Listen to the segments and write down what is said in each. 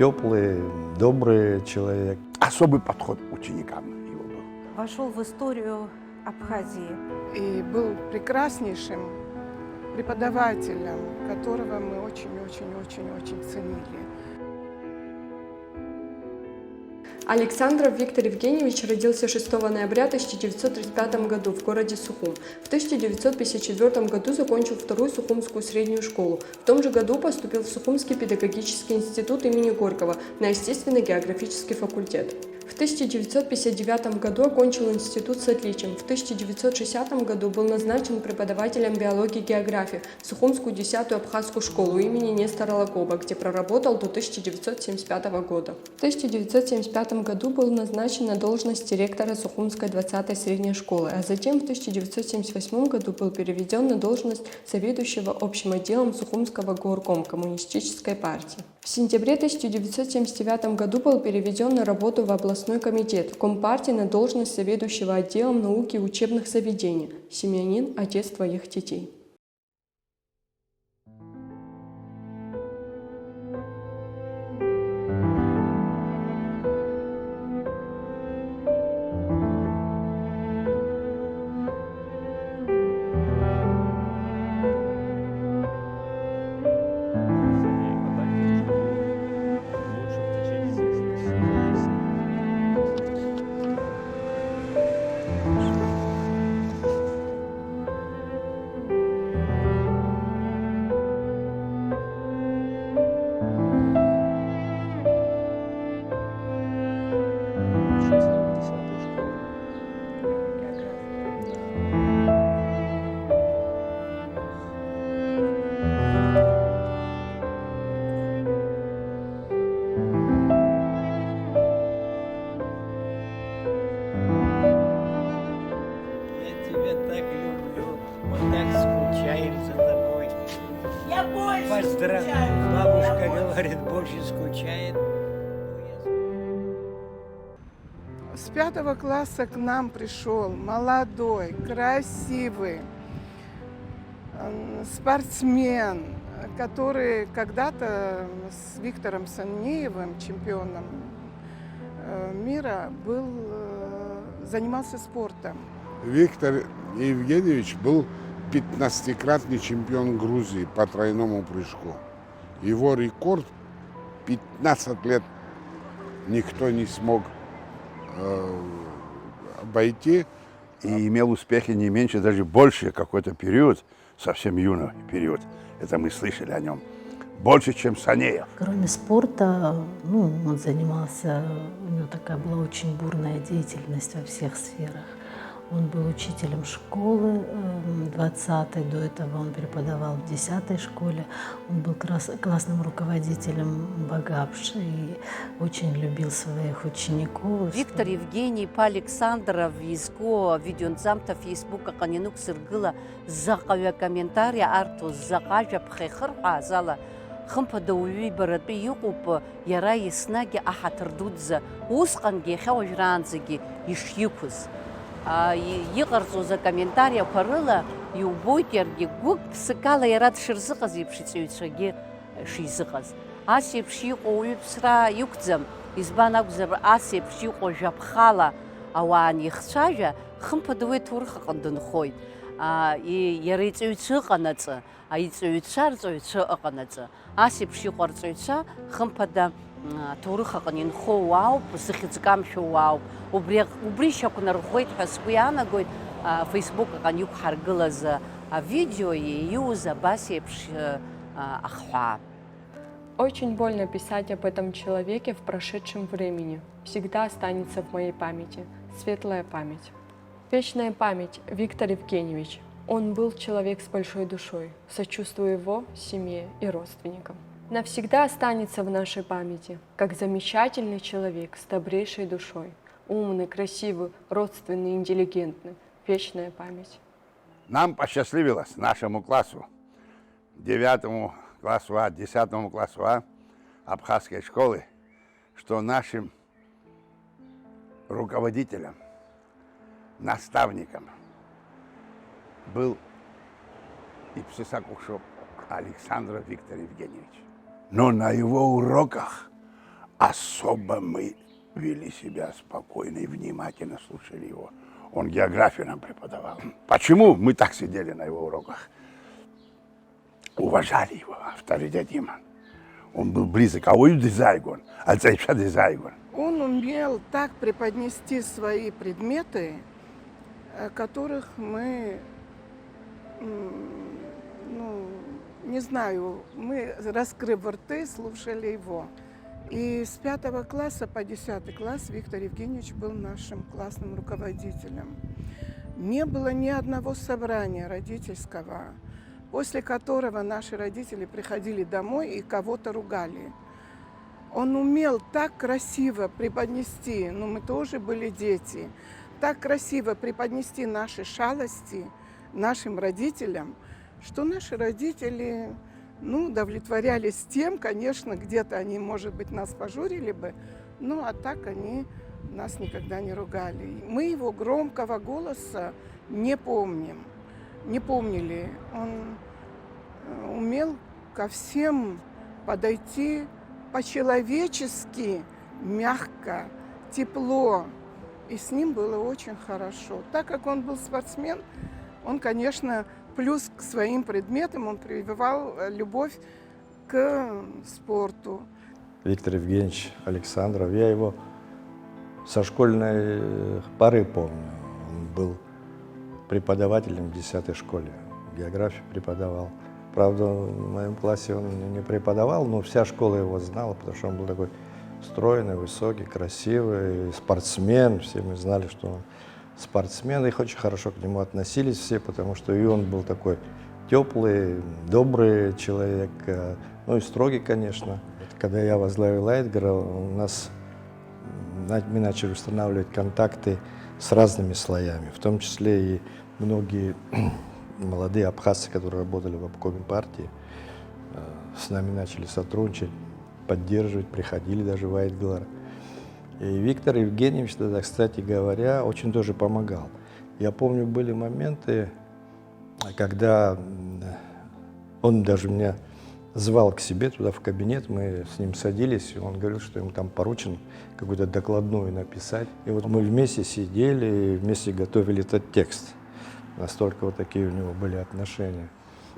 теплый, добрый человек. Особый подход к ученикам его был. Вошел в историю Абхазии. И был прекраснейшим преподавателем, которого мы очень-очень-очень-очень ценили. Александров Виктор Евгеньевич родился 6 ноября 1935 году в городе Сухум. В 1954 году закончил вторую Сухумскую среднюю школу. В том же году поступил в Сухумский педагогический институт имени Горького на естественно-географический факультет. В 1959 году окончил институт с отличием. В 1960 году был назначен преподавателем биологии и географии в Сухумскую 10-ю абхазскую школу имени Нестора Лакоба, где проработал до 1975 года. В 1975 году был назначен на должность директора Сухумской 20-й средней школы, а затем в 1978 году был переведен на должность заведующего общим отделом Сухумского горкома Коммунистической партии. В сентябре 1979 году был переведен на работу в областной комитет Компартии на должность заведующего отделом науки и учебных заведений. Семьянин, отец двоих детей. Поздравляю. Бабушка говорит, больше скучает. С 5 класса к нам пришел молодой, красивый спортсмен, который когда-то с Виктором Саннеевым, чемпионом мира, занимался спортом. Виктор Евгеньевич был 15-кратный чемпион Грузии по тройному прыжку. Его рекорд 15 лет никто не смог обойти. И имел успехи не меньше, даже больше какой-то период, совсем юный период. Это мы слышали о нем. Больше, чем Санеев. Кроме спорта, он занимался, у него такая была очень бурная деятельность во всех сферах. Он был учителем школы 20-й, до этого он преподавал в 10-й школе. Он был классным руководителем Багапши и очень любил своих учеников. Виктор Евгений Александров изго видеонзамта Фейсбука канинук сыргыла заҟаҩы комментария арту заҟажәа ԥхьаихырҳәа азала хымԥада уаҩы ибаратәы иҟоуп иара еснагь аҳаҭыр дуӡӡа усҟангьы иахьа уажәраанӡагьы ишиқәыз. Иҟарҵоз акомментариақәа рыла иубоит иаргьы гәык-ԥсыкала иара дшырзыҟаз еиԥш иҵаҩцәагьы шизыҟаз. Ас еиԥш иҟоу уаҩԥсра иқәӡам, избан акәзар ас еиԥш иҟоу жәаԥхала ауаа анихцәажәа, хымԥада уи аҭоурых аҟны дынхоит. Иара иҵаҩцәа ыҟанаҵы, иҵаҩцәа рҵаҩцәа ыҟанаҵы. Ас еиԥш иҟоу арҵаҩцәа хымԥада аҭоурых аҟны инхоу уаауп, зыхьӡкамшәо уаауп. Убри шьақәнарӷәӷәеит ҳәа сгәы иаанагоит Фейсбук аҟны иқәҳаргылаз авидео ииуз абас еиԥш ахҳәаа. Очень больно писать об этом человеке в прошедшем времени. Всегда останется в моей памяти. Светлая память. Вечная память Виктор Евгеньевич. Он был человек с большой душой. Сочувствую его семье и родственникам. Навсегда останется в нашей памяти, как замечательный человек с добрейшей душой. Умный, красивый, родственный, интеллигентный. Вечная память. Нам посчастливилось, нашему классу, 9 классу А, 10 классу А абхазской школы, что нашим руководителем, наставником был Ипсисакушев Александр Виктор Евгеньевич. Но на его уроках особо мы вели себя спокойно и внимательно слушали его. Он географию нам преподавал. Почему мы так сидели на его уроках? Уважали его, авторитет иман. Он был близок. А он дизайгон, а это дизайгон. Он умел так преподнести свои предметы, которых мы, не знаю, мы, раскрыв рты, слушали его. И с 5 класса по 10 класс Виктор Евгеньевич был нашим классным руководителем. Не было ни одного собрания родительского, после которого наши родители приходили домой и кого-то ругали. Он умел так красиво преподнести, мы тоже были дети, так красиво преподнести наши шалости нашим родителям, что наши родители, удовлетворялись тем, конечно, где-то они, может быть, нас пожурили бы, а так они нас никогда не ругали. Мы его громкого голоса не помним, не помнили. Он умел ко всем подойти по-человечески, мягко, тепло. И с ним было очень хорошо. Так как он был спортсмен, он, конечно, плюс к своим предметам, он прививал любовь к спорту. Виктор Евгеньевич Александров, я его со школьной поры помню. Он был преподавателем в 10 школе, географию преподавал. Правда, в моем классе он не преподавал, но вся школа его знала, потому что он был такой стройный, высокий, красивый, спортсмен. Все мы знали, что он спортсмен, и очень хорошо к нему относились все, потому что и он был такой теплый, добрый человек, и строгий, конечно. Когда я возглавил Айтгара, мы начали устанавливать контакты с разными слоями, в том числе и многие молодые абхазцы, которые работали в обкоме партии, с нами начали сотрудничать, поддерживать, приходили даже в Айтгар. И Виктор Евгеньевич тогда, кстати говоря, очень тоже помогал. Я помню, были моменты, когда он даже меня звал к себе туда в кабинет, мы с ним садились, и он говорил, что ему там поручен какую-то докладную написать. И вот мы вместе сидели и вместе готовили этот текст. Настолько вот такие у него были отношения.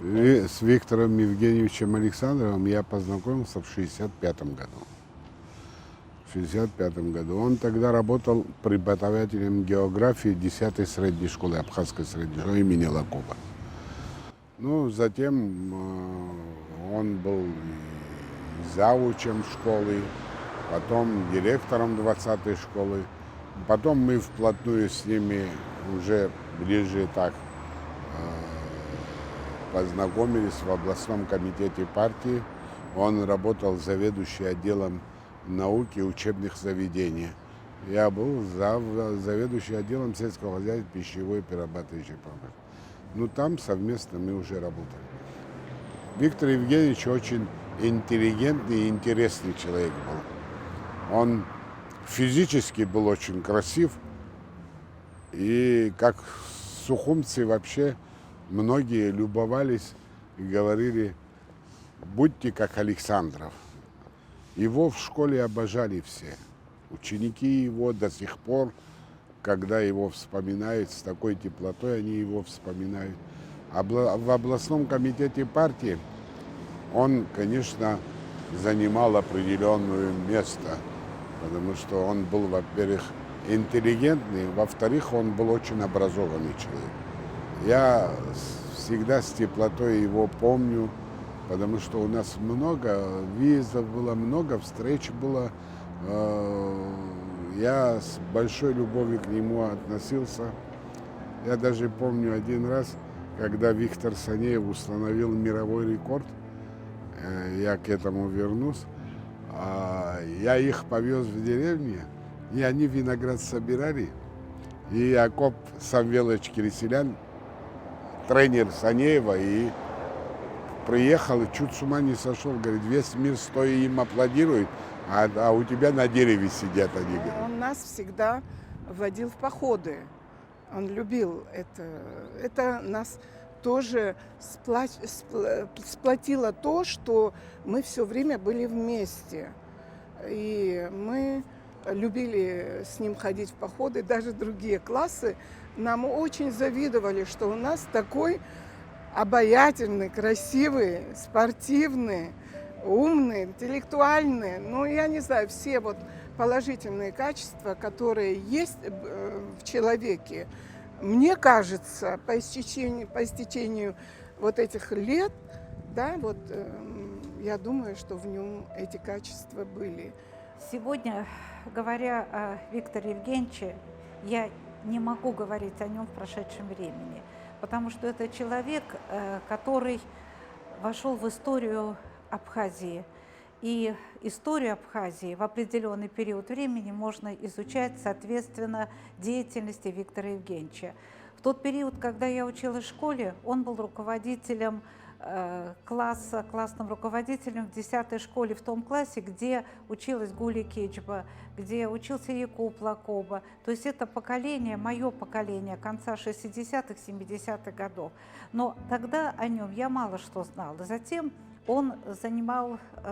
И с Виктором Евгеньевичем Александровым я познакомился в 1965 году. В 1965 году. Он тогда работал преподавателем географии 10-й средней школы, Абхазской средней школы имени Лакоба. Затем он был и завучем школы, потом директором 20-й школы. Потом мы вплотную с ними уже ближе так познакомились в областном комитете партии. Он работал заведующим отделом науки и учебных заведений. Я был заведующим отделом сельского хозяйства, пищевой и перерабатывающей промышленности. Там совместно мы уже работали. Виктор Евгеньевич очень интеллигентный и интересный человек был. Он физически был очень красив, и как сухумцы вообще многие любовались и говорили: будьте как Александров. Его в школе обожали все. Ученики его до сих пор, когда его вспоминают с такой теплотой, они его вспоминают. А в областном комитете партии он, конечно, занимал определенное место, потому что он был, во-первых, интеллигентный, во-вторых, он был очень образованный человек. Я всегда с теплотой его помню, потому что у нас много визитов было, много встреч было. Я с большой любовью к нему относился. Я даже помню один раз, когда Виктор Санеев установил мировой рекорд, я к этому вернусь, я их повез в деревню, и они виноград собирали, и Яков Самвелович Киреселян, тренер Санеева, и приехал, и чуть с ума не сошел, говорит, весь мир стоя им аплодирует, а у тебя на дереве сидят они. Он нас всегда водил в походы, он любил это. Это нас тоже сплотило то, что мы все время были вместе. И мы любили с ним ходить в походы, даже другие классы нам очень завидовали, что у нас такой обаятельный, красивый, спортивный, умный, интеллектуальный, ну, я не знаю, все вот положительные качества, которые есть в человеке. Мне кажется, по истечению вот этих лет, да, вот я думаю, что в нем эти качества были. Сегодня, говоря о Викторе Евгеньевиче, я не могу говорить о нем в прошедшем времени, потому что это человек, который вошел в историю Абхазии. И историю Абхазии в определенный период времени можно изучать соответственно деятельности Виктора Евгеньевича. В тот период, когда я училась в школе, он был руководителем классным руководителем в 10-й школе, в том классе, где училась Гули Кечба, где учился Якуб Лакоба. То есть это поколение, мое поколение конца 60-х, 70-х годов. Но тогда о нем я мало что знала. Затем он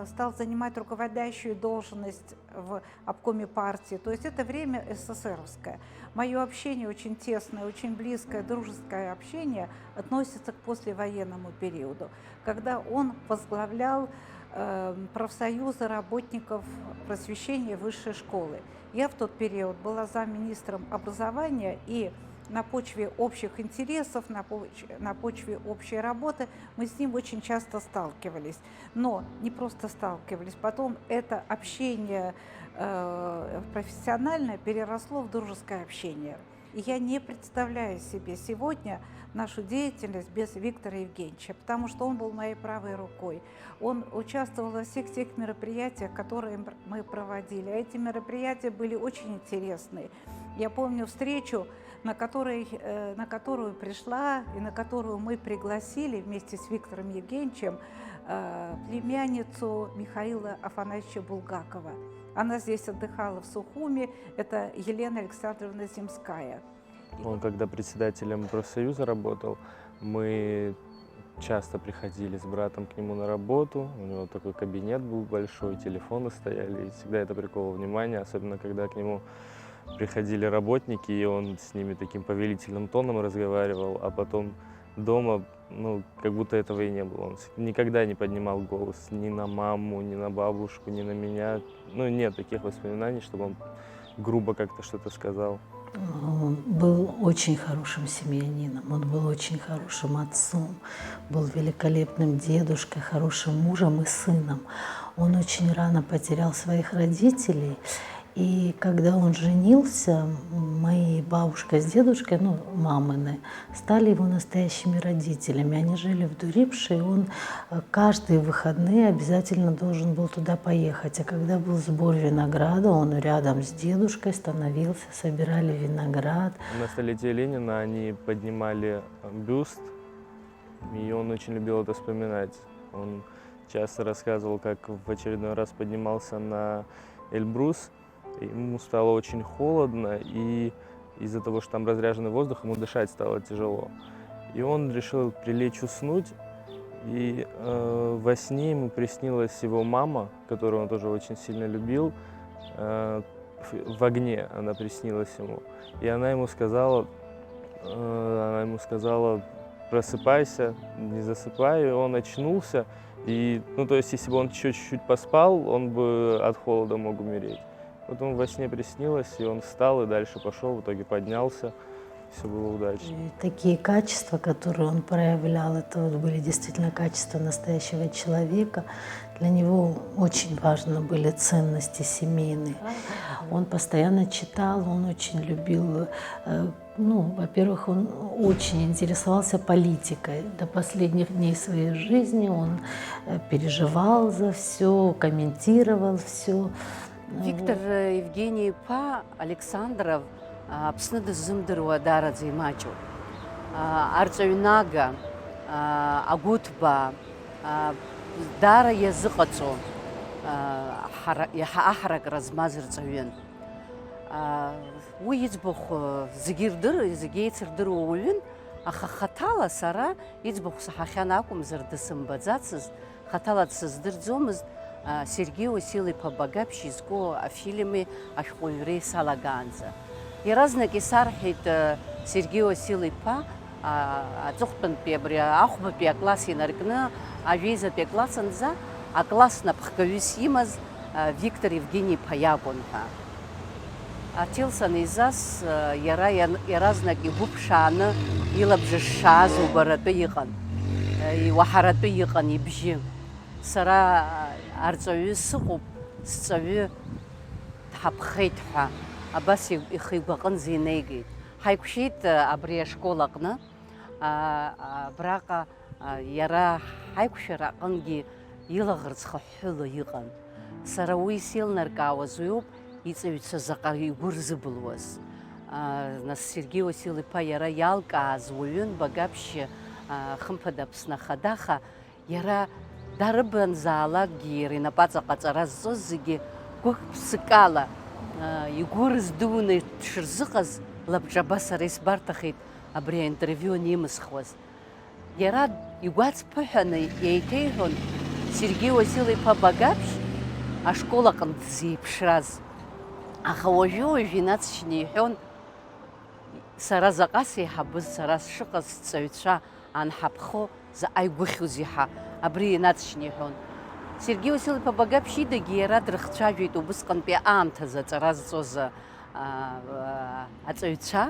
стал занимать руководящую должность в обкоме партии. То есть это время СССРовское. Мое общение очень тесное, очень близкое, дружеское общение относится к послевоенному периоду, когда он возглавлял профсоюзы работников просвещения высшей школы. Я в тот период была замминистром образования, и на почве общих интересов, на почве общей работы мы с ним очень часто сталкивались. Но не просто сталкивались, потом это общение профессиональное переросло в дружеское общение. И я не представляю себе сегодня нашу деятельность без Виктора Евгеньевича, потому что он был моей правой рукой. Он участвовал во всех тех мероприятиях, которые мы проводили. Эти мероприятия были очень интересные. Я помню встречу, на которую пришла и на которую мы пригласили вместе с Виктором Евгеньевичем племянницу Михаила Афанасьевича Булгакова. Она здесь отдыхала в Сухуми, это Елена Александровна Земская. Он, когда председателем профсоюза работал, мы часто приходили с братом к нему на работу. У него такой кабинет был большой, телефоны стояли, и всегда это приковывало внимание, особенно когда к нему приходили работники, и он с ними таким повелительным тоном разговаривал, а потом дома, ну, как будто этого и не было. Он никогда не поднимал голос ни на маму, ни на бабушку, ни на меня. Ну, нет таких воспоминаний, чтобы он грубо как-то что-то сказал. Он был очень хорошим семьянином, он был очень хорошим отцом, был великолепным дедушкой, хорошим мужем и сыном. Он очень рано потерял своих родителей. И когда он женился, мои бабушка с дедушкой, ну, мамины, стали его настоящими родителями. Они жили в Дурипше, и он каждые выходные обязательно должен был туда поехать. А когда был сбор винограда, он рядом с дедушкой становился, собирали виноград. На столетие Ленина они поднимали бюст, и он очень любил это вспоминать. Он часто рассказывал, как в очередной раз поднимался на Эльбрус. Ему стало очень холодно, и из-за того, что там разряженный воздух, ему дышать стало тяжело. И он решил прилечь уснуть, и во сне ему приснилась его мама, которую он тоже очень сильно любил. В огне она приснилась ему. И она ему сказала, просыпайся, не засыпай. И он очнулся. И, ну, то есть, если бы он еще чуть-чуть поспал, он бы от холода мог умереть. Потом во сне приснилось, и он встал и дальше пошел, в итоге поднялся, все было удачно. И такие качества, которые он проявлял, это вот были действительно качества настоящего человека. Для него очень важны были ценности семейные. Он постоянно читал, он очень любил, ну, во-первых, он очень интересовался политикой. До последних дней своей жизни он переживал за все, комментировал все. Виктор Евгений Па Александров Аԥсны дыззымдыруа даараӡа имаҷуп. Арҵаҩнага, агәыҭбаа, даара иазыҟаҵо иаҳа аҳаракра змаз рҵаҩын. Уи иӡбахә зегьы еицырдыруа уаҩын, аха хаҭала сара иӡбахә саҳахьан акәымзар дысымбаӡацыз, хаҭала дсыздырӡомызт, Сергей Васильевич Багапшь изго афилми ашхуюрей салаганза. Иаразнак исарҳәеит Сергей Васильевич аҵыхәтәантәи абри ахәбатәи акласс инаркны ажәеизатәи акласс анӡа акласс напхгаҩыс имаз Виктор Евгений-иԥа иакәын ҳәа. Аҭел санизас иара иаразнак игәы ԥшааны илабжыш шааз убаратәы иҟан, иуаҳаратәы иҟан ибжьы. Сара арҵаҩы сыҟоуп, сҵаҩы дҳаԥхеит ҳәа абас ихы игәаҟынӡа инеигеит. Ҳаиқәшәеит абри ашкол аҟны, абраҟа иара ҳаиқәшәара аҟынгьы илаӷырӡ хыҳәҳәыла иҟан. Сара уи сеилнаркаауаз уиоуп иҵаҩцәа заҟа игәы рзыбылуаз. Нас Сергей Васильевич иара иалкааз уаҩын Багаԥшь хымԥада Аԥсны ахадаха, иара дарыбанзаалакгьы иара инапаҵаҟа аҵара зҵоз зегьы гәык-ԥсыкала игәы рыздуны дшырзыҟаз лабҿаба сара исбарҭахеит абри аинтервиу анимысхуаз. Иара игәаҵԥыҳәаны еиҭеиҳәон Сергей Васильевич Багаԥшь ашкол аҟынтә дзеиԥшраз. Аха уажәы-уажәы инацшьны иҳәон сара заҟа сеиҳабыз, сара сшыҟаз сҵаҩцәа анҳаԥхо заҟа игәыхьузи ҳәа абри инацшьны иҳәон. Сергей Васильевич Багаԥшь идагьы иара дрыхцәажәеит убысҟантәи аамҭазы аҵара зҵоз аҵаҩцәа,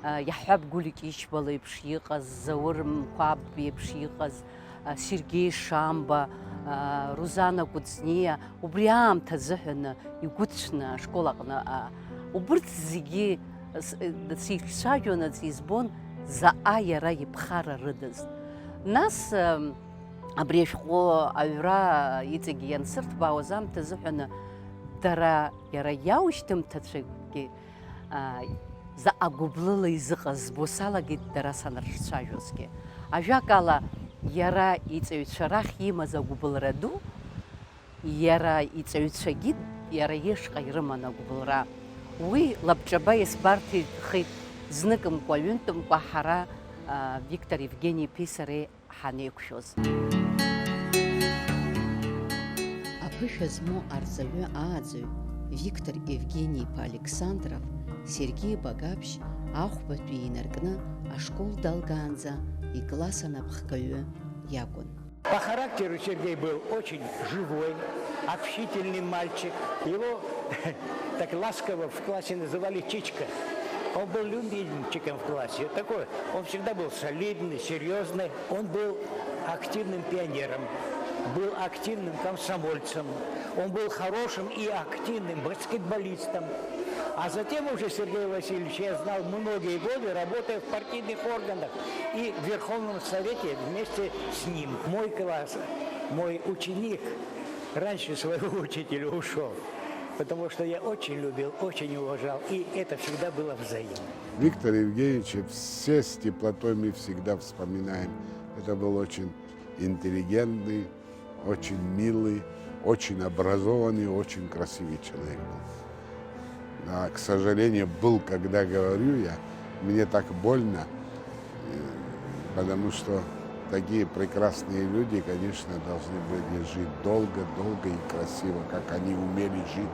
иаҳҳәап Гулик Ичбала еиԥш иҟаз, Заур Мқәаб еиԥш иҟаз, Сергей Шамба, Рузана Куцниа, убри аамҭа азыҳәаны игәыцәны ашкол аҟны убырҭ зегьы сицәажәонаҵ избон заҟа иара иԥхара рыдыз. Нас абри ашәҟәы аҩра иҵегьы иансырҭбаауаз аамҭа азыҳәаны дара иара иаушьҭымҭацәагьы заҟа гәыблыла изыҟаз збо салагеит дара санрыцәажәозгьы. Ажәакала, иара иҵаҩцәа рахь имаз агәыблра ду, иара иҵаҩцәагьы иара ишҟа ирыман агәыблра. Уи лабҿаба иасбарҭахеит зныкымкәа, ҩынтәымкәа ҳара Виктор Евгений-иԥеи сареи ҳанеиқәшәоз. Аԥышәа змоу арҵаҩы ааӡаҩ Виктор Евгений-иԥа Александров Сергей Багаԥшь ахәбатәи инаркны ашкол далгаанӡа икласс анапхгаҩы иакәын. По характеру Сергей был очень живой, общительный мальчик. Его так ласково в классе называли Чичка. Он был любимчиком в классе. Такой, он всегда был солидный, серьезный. Он был активным пионером, был активным комсомольцем. Он был хорошим и активным баскетболистом. А затем уже Сергей Васильевич я знал многие годы, работая в партийных органах и в Верховном Совете вместе с ним. Мой класс, мой ученик раньше своего учителя ушел, потому что я очень любил, очень уважал, и это всегда было взаимно. Виктор Евгеньевич, все с теплотой мы всегда вспоминаем. Это был очень интеллигентный, очень милый, очень образованный, очень красивый человек был. А, к сожалению, был, когда говорю я, мне так больно, потому что такие прекрасные люди, конечно, должны были жить долго, долго и красиво, как они умели жить,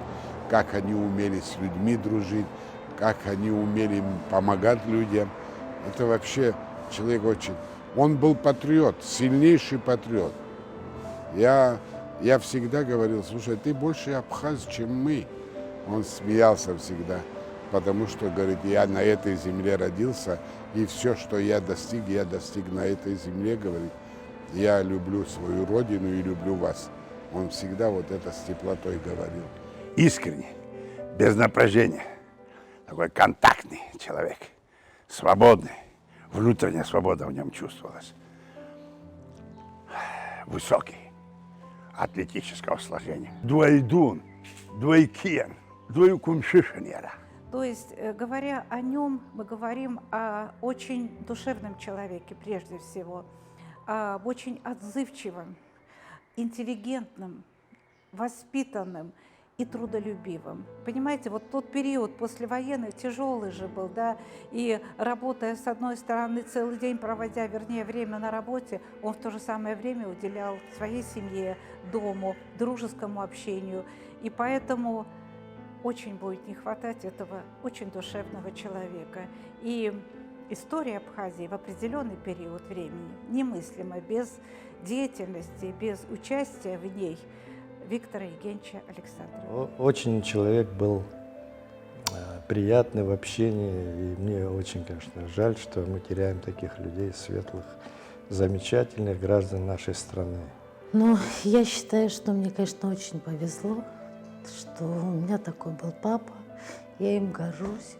как они умели с людьми дружить, как они умели помогать людям. Это вообще человек очень... Он был патриот, сильнейший патриот. Я всегда говорил, слушай, ты больше абхаз, чем мы. Он смеялся всегда, потому что, говорит, я на этой земле родился, и все, что я достиг на этой земле, говорит. Я люблю свою родину и люблю вас. Он всегда вот это с теплотой говорил. Искренний, без напряжения. Такой контактный человек, свободный. Внутренняя свобода в нем чувствовалась. Высокий, атлетического сложения. Двоедун, двойкиен. То есть, говоря о нем, мы говорим о очень душевном человеке, прежде всего, об очень отзывчивом, интеллигентном, воспитанном и трудолюбивым. Понимаете, вот тот период послевоенный тяжелый же был, да, и работая с одной стороны целый день, проводя, вернее, время на работе, он в то же самое время уделял своей семье, дому, дружескому общению, и поэтому очень будет не хватать этого очень душевного человека. И история Абхазии в определенный период времени немыслима без деятельности, без участия в ней Виктора Евгеньевича Александрова. Очень человек был приятный в общении, и мне очень, конечно, жаль, что мы теряем таких людей, светлых, замечательных граждан нашей страны. Ну, я считаю, что мне, конечно, очень повезло, что у меня такой был папа, я им горжусь.